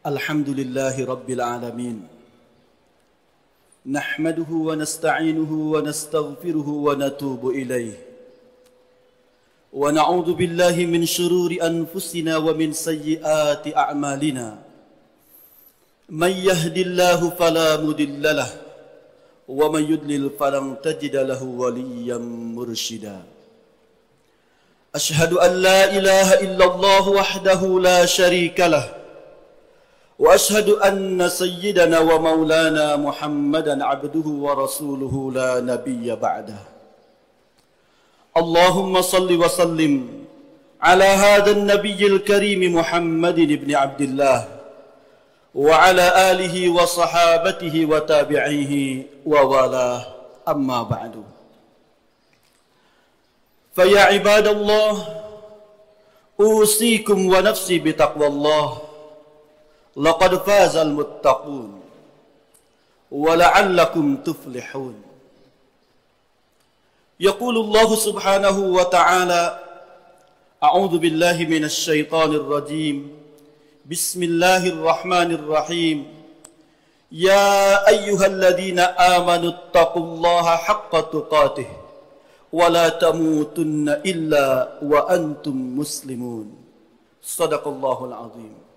Alhamdulillahi Rabbil Alamin. Nahmaduhu wa nasta'inuhu wa nastaghfiruhu wa natubu ilayh. Wa na'udhu billahi min syururi anfusina wa min sayyiati a'malina. Man yahdillahu fala mudilla lahu wa man yudlil falan tajida lahu waliyyan mursyida. Ashhadu an la ilaha illallah wahdahu la syarika lah. وأشهد أن سيدنا ومولانا محمدا عبده ورسوله لا نبي بعده. اللهم صل وسلم على هذا النبي الكريم محمد بن عبد الله وعلى آله وصحابته وتابعيه ووالاه. أما بعد، فيا عباد الله، أوصيكم ونفسي بتقوى الله. لقد فاز المتقون ولعلكم تفلحون. يقول الله سبحانه وتعالى: أعوذ بالله من الشيطان الرجيم. بسم الله الرحمن الرحيم. يا أيها الذين آمنوا اتقوا الله حق تقاته ولا تموتن إلا وأنتم مسلمون. صدق الله العظيم.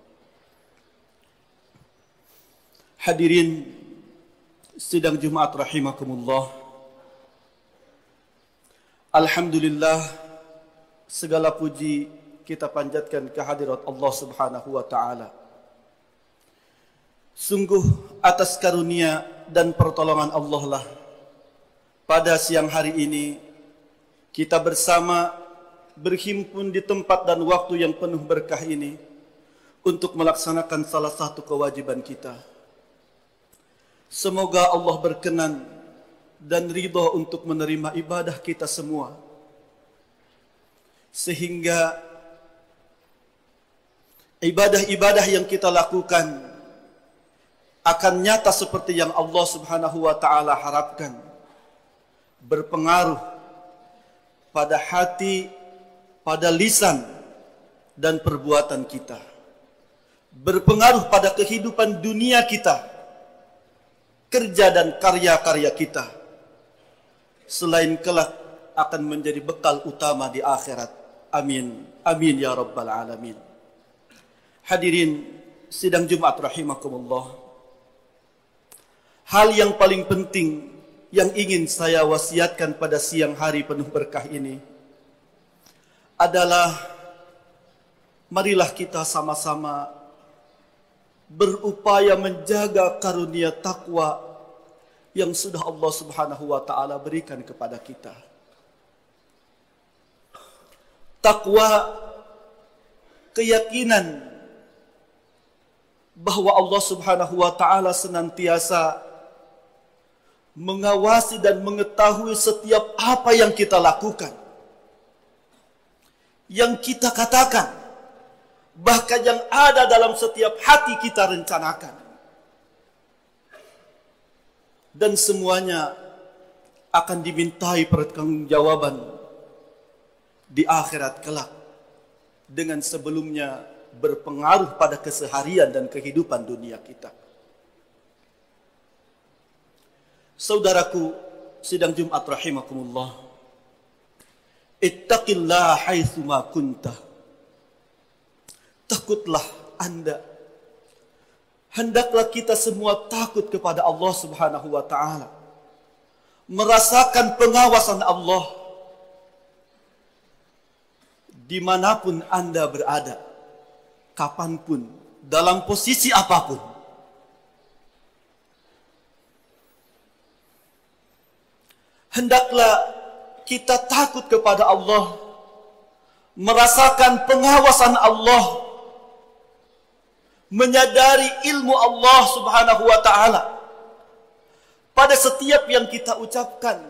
Hadirin sidang Jumat rahimakumullah. Alhamdulillah, segala puji kita panjatkan kehadirat Allah Subhanahu wa taala. Sungguh atas karunia dan pertolongan Allah lah pada siang hari ini kita bersama berhimpun di tempat dan waktu yang penuh berkah ini untuk melaksanakan salah satu kewajiban kita. Semoga Allah berkenan dan ridha untuk menerima ibadah kita semua, sehingga ibadah-ibadah yang kita lakukan akan nyata seperti yang Allah Subhanahu wa taala harapkan, berpengaruh pada hati, pada lisan dan perbuatan kita, berpengaruh pada kehidupan dunia kita, kerja dan karya-karya kita, selain kelak akan menjadi bekal utama di akhirat. Amin. Amin ya Rabbal Alamin. Hadirin sidang Jumat rahimakumullah. Hal yang paling penting yang ingin saya wasiatkan pada siang hari penuh berkah ini adalah marilah kita sama-sama berupaya menjaga karunia takwa yang sudah Allah Subhanahu wa taala berikan kepada kita. Takwa, keyakinan bahwa Allah Subhanahu wa taala senantiasa mengawasi dan mengetahui setiap apa yang kita lakukan, yang kita katakan, bahkan yang ada dalam setiap hati kita rencanakan. Dan semuanya akan dimintai pertanggungjawaban di akhirat kelak, dengan sebelumnya berpengaruh pada keseharian dan kehidupan dunia kita. Saudaraku sidang Jumat rahimakumullah, ittaqillaha haitsu ma kunta. Takutlah Anda, hendaklah kita semua takut kepada Allah Subhanahu wa taala, merasakan pengawasan Allah dimanapun Anda berada, kapanpun, dalam posisi apapun. Hendaklah kita takut kepada Allah, merasakan pengawasan Allah, menyadari ilmu Allah Subhanahu wa taala pada setiap yang kita ucapkan,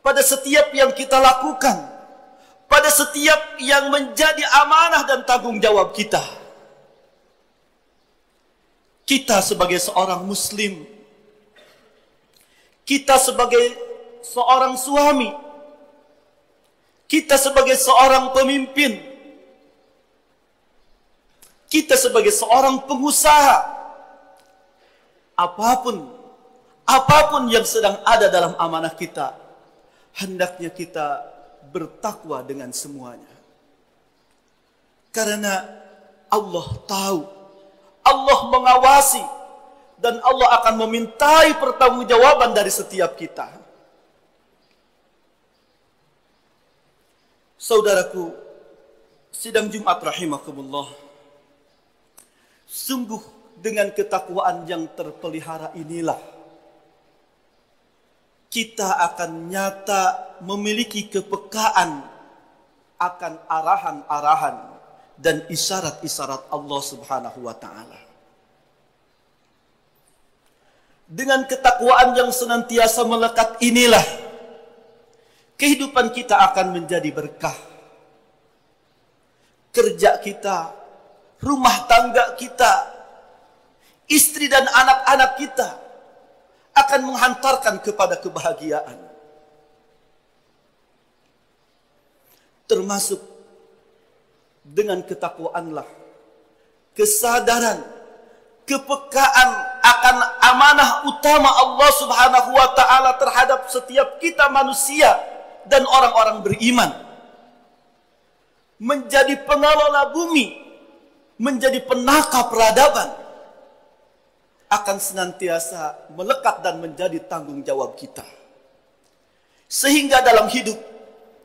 pada setiap yang kita lakukan, pada setiap yang menjadi amanah dan tanggung jawab kita. Kita sebagai seorang muslim, kita sebagai seorang suami, kita sebagai seorang pemimpin, kita sebagai seorang pengusaha, apapun yang sedang ada dalam amanah kita, hendaknya kita bertakwa dengan semuanya. Karena Allah tahu, Allah mengawasi, dan Allah akan memintai pertanggungjawaban dari setiap kita. Saudaraku, sidang Jumat rahimakumullah, sungguh dengan ketakwaan yang terpelihara inilah kita akan nyata memiliki kepekaan akan arahan-arahan dan isyarat-isyarat Allah Subhanahu wa taala. Dengan ketakwaan yang senantiasa melekat inilah kehidupan kita akan menjadi berkah. Kerja kita, rumah tangga kita, istri dan anak-anak kita akan menghantarkan kepada kebahagiaan. Termasuk dengan ketakwaanlah kesadaran, kepekaan akan amanah utama Allah Subhanahu wa taala terhadap setiap kita manusia dan orang-orang beriman. Menjadi pengelola bumi, menjadi penata peradaban akan senantiasa melekat dan menjadi tanggung jawab kita. Sehingga dalam hidup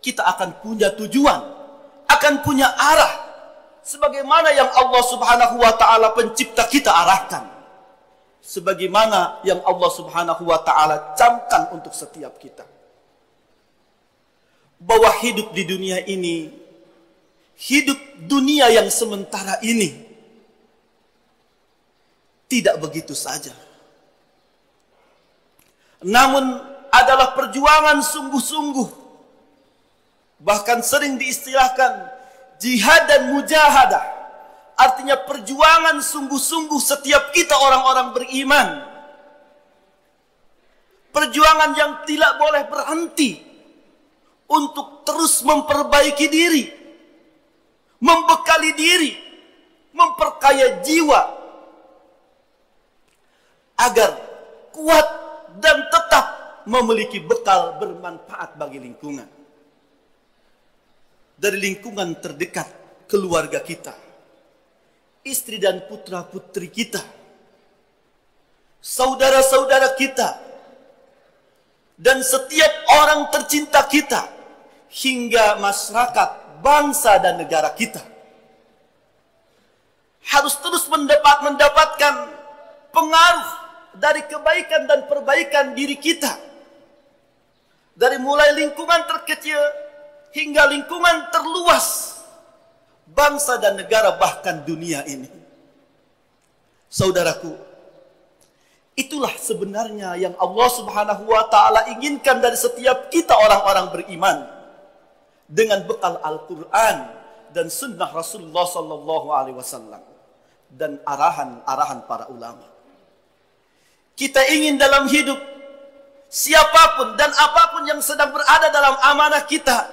kita akan punya tujuan, akan punya arah sebagaimana yang Allah Subhanahu wa taala pencipta kita arahkan. Sebagaimana yang Allah Subhanahu wa taala camkan untuk setiap kita. Bahwa hidup di dunia ini, hidup dunia yang sementara ini tidak begitu saja. Namun adalah perjuangan sungguh-sungguh. Bahkan sering diistilahkan jihad dan mujahadah. Artinya perjuangan sungguh-sungguh setiap kita orang-orang beriman. Perjuangan yang tidak boleh berhenti untuk terus memperbaiki diri, membekali diri, memperkaya jiwa, agar kuat dan tetap memiliki bekal bermanfaat bagi lingkungan. Dari lingkungan terdekat, keluarga kita, istri dan putra-putri kita, saudara-saudara kita, dan setiap orang tercinta kita, hingga masyarakat, bangsa dan negara kita. Harus terus mendapatkan pengaruh dari kebaikan dan perbaikan diri kita. Dari mulai lingkungan terkecil hingga lingkungan terluas, bangsa dan negara bahkan dunia ini. Saudaraku, itulah sebenarnya yang Allah Subhanahu wa taala inginkan dari setiap kita orang-orang beriman. Dengan bekal Al-Quran dan sunnah Rasulullah sallallahu alaihi wasallam dan arahan-arahan para ulama. Kita ingin dalam hidup siapapun dan apapun yang sedang berada dalam amanah kita,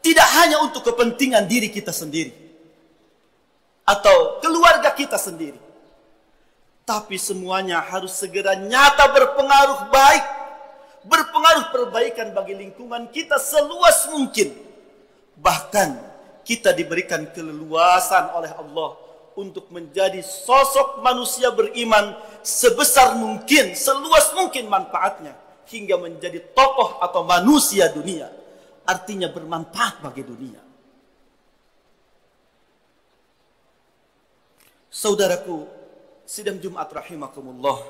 tidak hanya untuk kepentingan diri kita sendiri atau keluarga kita sendiri, tapi semuanya harus segera nyata berpengaruh baik, berpengaruh perbaikan bagi lingkungan kita seluas mungkin. Bahkan kita diberikan keleluasan oleh Allah untuk menjadi sosok manusia beriman sebesar mungkin, seluas mungkin manfaatnya, hingga menjadi tokoh atau manusia dunia. Artinya bermanfaat bagi dunia. Saudaraku, sidang Jumat rahimakumullah,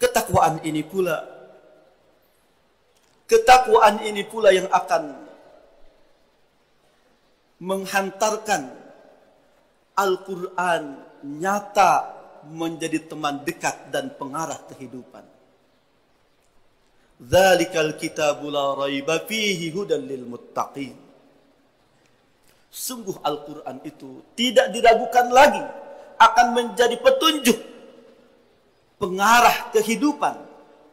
ketakwaan ini pula yang akan menghantarkan Al-Quran nyata menjadi teman dekat dan pengarah kehidupan. Dzalikal kitabu la raiba fihi hudan lil muttaqin. Sungguh Al-Quran itu tidak diragukan lagi akan menjadi petunjuk, pengarah kehidupan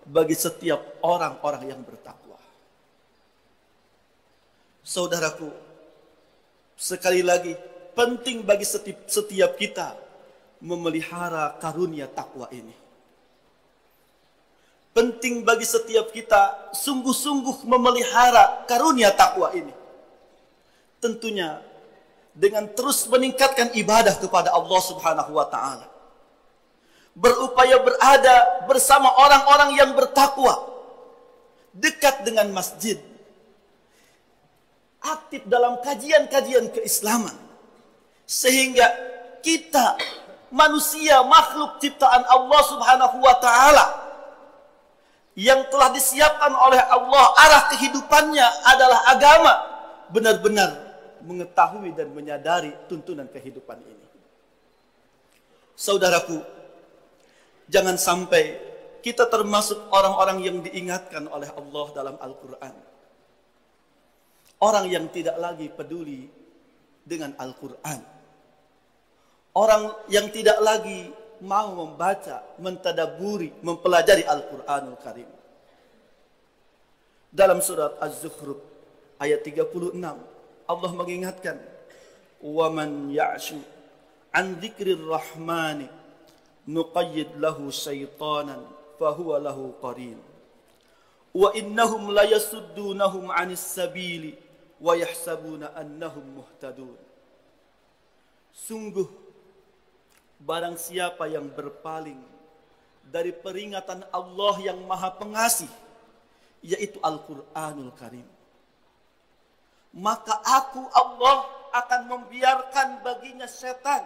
bagi setiap orang-orang yang bertakwa. Saudaraku, sekali lagi penting bagi setiap kita memelihara karunia takwa ini. Penting bagi setiap kita sungguh-sungguh memelihara karunia takwa ini. Tentunya dengan terus meningkatkan ibadah kepada Allah Subhanahu wa taala. Berupaya berada bersama orang-orang yang bertakwa, dekat dengan masjid, aktif dalam kajian-kajian keislaman, sehingga kita manusia makhluk ciptaan Allah Subhanahu wa taala yang telah disiapkan oleh Allah, arah kehidupannya adalah agama, benar-benar mengetahui dan menyadari tuntunan kehidupan ini. Saudaraku, jangan sampai kita termasuk orang-orang yang diingatkan oleh Allah dalam Al-Quran. Orang yang tidak lagi peduli dengan Al-Quran. Orang yang tidak lagi mau membaca, mentadaburi, mempelajari Al-Quranul Karim. Dalam surat Az-Zukhruf ayat 36, Allah mengingatkan, وَمَنْ يَعْشُ عَنْ ذِكْرِ الرَّحْمَنِ نُقَيِّدْ لَهُ شَيْطَانًا فَهُوَ لَهُ قَرِينٌ وَإِنَّهُمْ لَيَسُدُّونَهُمْ عَنِ السَّبِيلِ وَيَحْسَبُونَ أَنَّهُمْ مُهْتَدُونَ. Sungguh barang siapa yang berpaling dari peringatan Allah yang Maha Pengasih, yaitu Al-Quranul Karim, maka aku Allah akan membiarkan baginya setan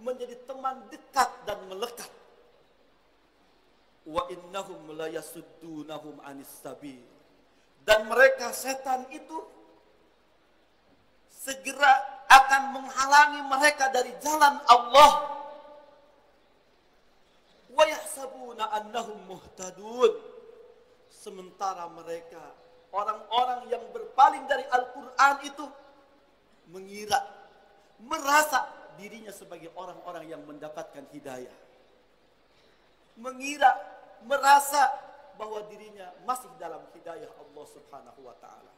menjadi teman dekat dan melekat. Wa innahum la yasuddunahum anis sabil. Dan mereka setan itu segera akan menghalangi mereka dari jalan Allah. Wa yahsabuna annahum muhtadun. Sementara mereka, orang-orang yang berpaling dari Al-Quran itu mengira, merasa dirinya sebagai orang-orang yang mendapatkan hidayah. Mengira, merasa bahwa dirinya masih dalam hidayah Allah Subhanahu wa taala.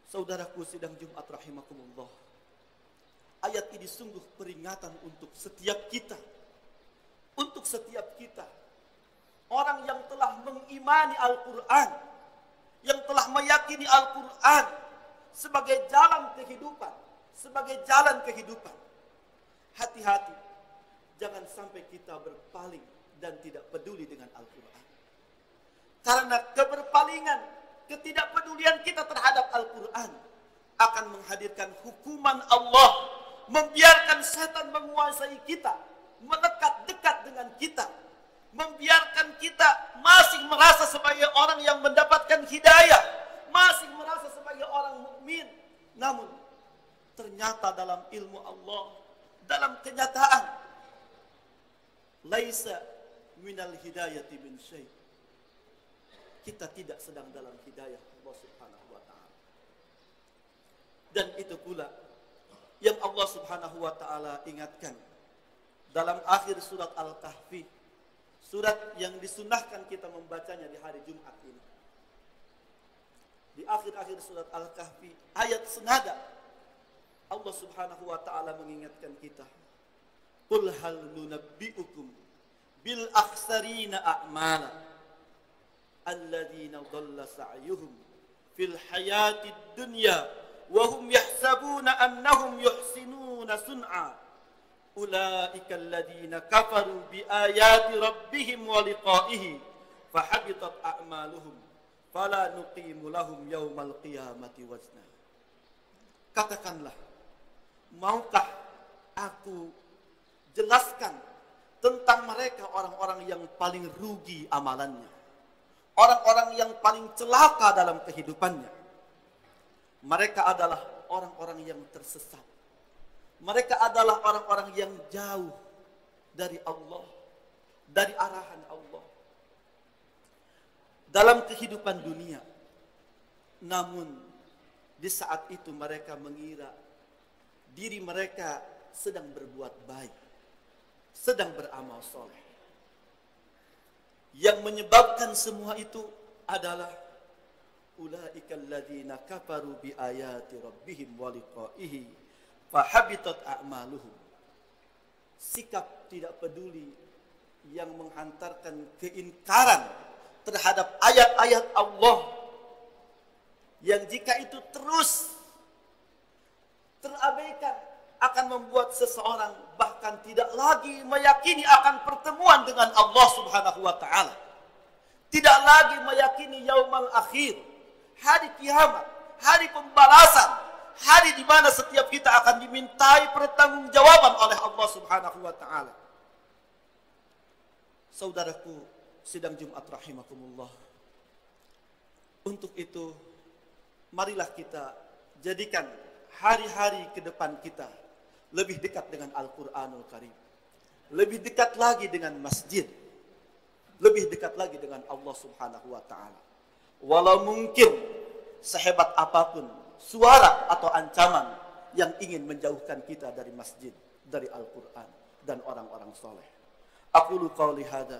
Saudaraku sidang Jumat rahimakumullah. Ayat ini sungguh peringatan untuk setiap kita. Untuk setiap kita. Orang yang telah mengimani Al-Quran, yang telah meyakini Al-Quran sebagai jalan kehidupan, sebagai jalan kehidupan. Hati-hati, jangan sampai kita berpaling dan tidak peduli dengan Al-Quran. Karena keberpalingan, ketidakpedulian kita terhadap Al-Quran akan menghadirkan hukuman Allah, membiarkan setan menguasai kita, melekat dekat dengan kita, membiarkan kita masih merasa sebagai orang yang mendapatkan hidayah, masih merasa sebagai orang mukmin, namun ternyata dalam ilmu Allah, dalam kenyataan, laisa minal hidayati min syai'. Kita tidak sedang dalam hidayah Allah Subhanahu wa taala. Dan itu pula yang Allah Subhanahu wa taala ingatkan dalam akhir surat Al-Kahfi, surat yang disunahkan kita membacanya di hari Jumat ini. Di akhir-akhir surat Al-Kahfi, ayat senada, Allah Subhanahu wa taala mengingatkan kita, "Qul hal nunabbi'ukum bil akhsarina a'mala alladzina dhalla sa'yuhum fil hayatid dunya wa hum yahsabuna annahum yuhsinuna sun'a ulaika alladzina kafaru bi ayati rabbihim wa liqa'ihi fahabitat a'maluhum fala nuqimu lahum yaumal qiyamati wazna." Katakanlah, maukah aku jelaskan tentang mereka orang-orang yang paling rugi amalannya, orang-orang yang paling celaka dalam kehidupannya. Mereka adalah orang-orang yang tersesat. Mereka adalah orang-orang yang jauh dari Allah, dari arahan Allah dalam kehidupan dunia. Namun di saat itu mereka mengira diri mereka sedang berbuat baik, sedang beramal soleh. Yang menyebabkan semua itu adalah ulaika alladzina kafaru bi ayati rabbihim wa liqa'ihi fahabitat a'maluhum. Sikap tidak peduli yang menghantarkan keingkaran terhadap ayat-ayat Allah, yang jika itu terus terabaikan akan membuat seseorang bahkan tidak lagi meyakini akan pertemuan dengan Allah Subhanahu wa taala. Tidak lagi meyakini yaumal akhir, hari kiamat, hari pembalasan, hari di mana setiap kita akan dimintai pertanggungjawaban oleh Allah Subhanahu wa taala. Saudaraku sidang Jumat rahimakumullah. Untuk itu marilah kita jadikan hari-hari ke depan kita lebih dekat dengan Al-Quranul Karim, lebih dekat lagi dengan masjid, lebih dekat lagi dengan Allah Subhanahu wa taala. Walau mungkin sehebat apapun suara atau ancaman yang ingin menjauhkan kita dari masjid, dari Al-Quran dan orang-orang soleh. Aqulu qawli hadza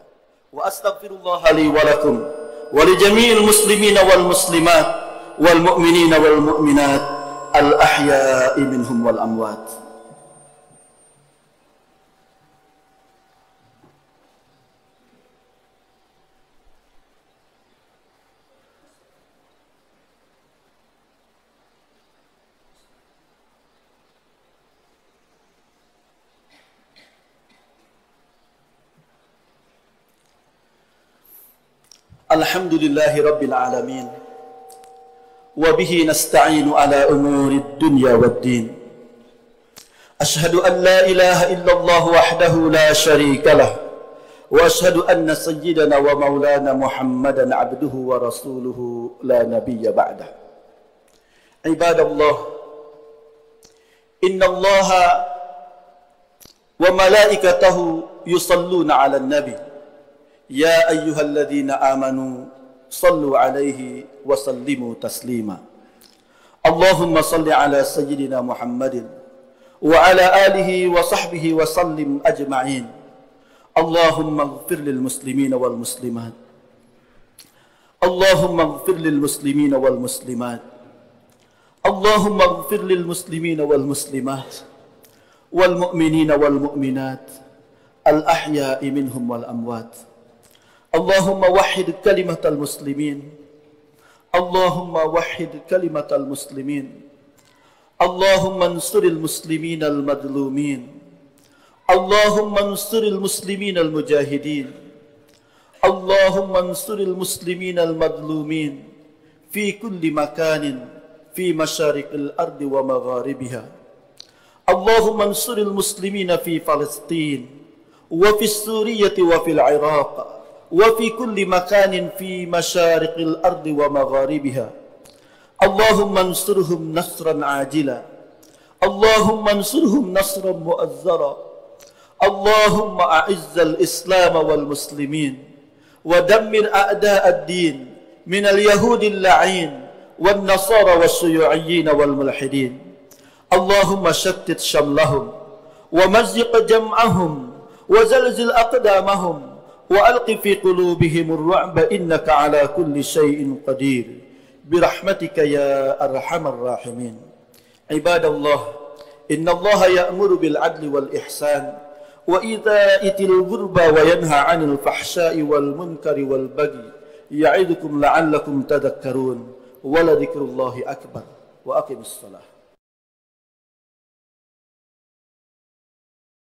wa astaghfirullah li wa lakum wa li jami'il muslimina wal muslimat wal mu'minina wal mu'minat al ahya'i minhum wal amwat. Alhamdulillahi Rabbil Alamin, wa bihi nasta'inu ala umuri dunya wad din. Ashhadu an la ilaha illallah wahdahu la sharika lah, wa ashhadu anna sayyidana wa maulana Muhammadan abduhu wa rasuluhu la nabiyya ba'dah. Ibadallah, inna Allaha wa malaikatahu yusalluna ala nabi. يا أيها الذين آمنوا صلوا عليه وسلموا تسليما. اللهم صل على سيدنا محمد وعلى آله وصحبه وسلم أجمعين. اللهم اغفر للمسلمين والمسلمات. اللهم اغفر للمسلمين والمسلمات. اللهم اغفر للمسلمين والمسلمات والمؤمنين والمؤمنات الأحياء منهم والأموات. اللهم وحد كلمة المسلمين. اللهم وحد كلمة المسلمين. اللهم انصر المسلمين المظلومين. اللهم انصر المسلمين المجاهدين. اللهم انصر المسلمين المظلومين في كل مكان في مشارق الأرض ومغاربها. اللهم انصر المسلمين في فلسطين وفي السورية وفي العراق وفي كل مكان في مشارق الأرض ومغاربها. اللهم انصرهم نصرا عاجلا. اللهم انصرهم نصرا مؤزرا. اللهم أعز الإسلام والمسلمين ودمر أعداء الدين من اليهود اللعين والنصارى والشيوعيين والملحدين. اللهم شتت شملهم ومزق جمعهم وزلزل أقدامهم وألق في قلوبهم الرعب إنك على كل شيء قدير برحمتك يا أرحم الراحمين. عباد الله، إن الله يأمر بالعدل والإحسان وإيتاء ذي القربى وينهى عن الفحشاء والمنكر والبغي يعظكم لعلكم تذكرون. ولذكر الله أكبر. وأقم الصلاة.